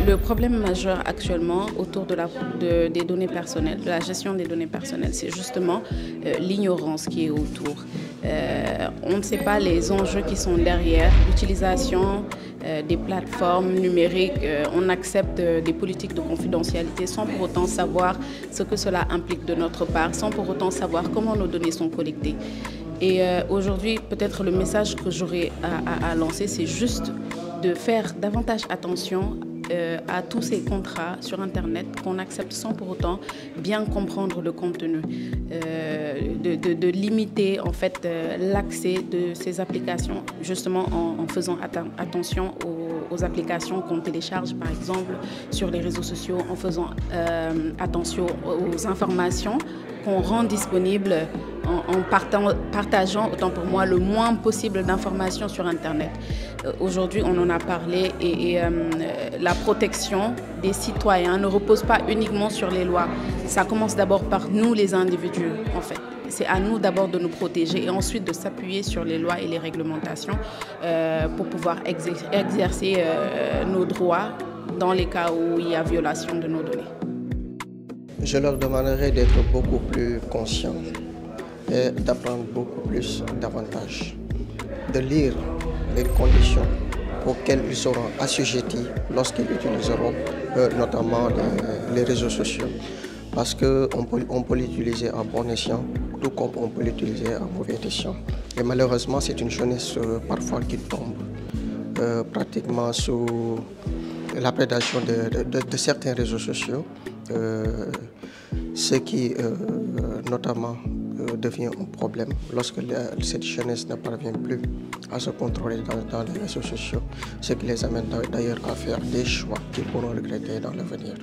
Le problème majeur actuellement autour des données personnelles, de la gestion des données personnelles, c'est justement l'ignorance qui est autour. On ne sait pas les enjeux qui sont derrière l'utilisation des plateformes numériques. On accepte des politiques de confidentialité sans pour autant savoir ce que cela implique de notre part, sans pour autant savoir comment nos données sont collectées. Et aujourd'hui, peut-être le message que j'aurais à lancer, c'est juste de faire davantage attention à tous ces contrats sur Internet qu'on accepte sans pour autant bien comprendre le contenu, de limiter en fait l'accès de ces applications justement en faisant attention aux applications qu'on télécharge par exemple sur les réseaux sociaux, en faisant attention aux informations qu'on rend disponibles en partageant, autant pour moi, le moins possible d'informations sur Internet. Aujourd'hui, on en a parlé et la protection des citoyens ne repose pas uniquement sur les lois. Ça commence d'abord par nous, les individus, en fait. C'est à nous d'abord de nous protéger et ensuite de s'appuyer sur les lois et les réglementations pour pouvoir exercer nos droits dans les cas où il y a violation de nos données. Je leur demanderai d'être beaucoup plus conscients et d'apprendre beaucoup plus davantage, de lire les conditions auxquelles ils seront assujettis lorsqu'ils utiliseront notamment les réseaux sociaux. Parce qu'on peut l'utiliser à bon escient, tout comme on peut l'utiliser à mauvais escient. Et malheureusement, c'est une jeunesse parfois qui tombe pratiquement sous la prédation de certains réseaux sociaux, ce qui notamment devient un problème lorsque cette jeunesse ne parvient plus à se contrôler dans les réseaux sociaux, ce qui les amène d'ailleurs à faire des choix qu'ils pourront regretter dans l'avenir.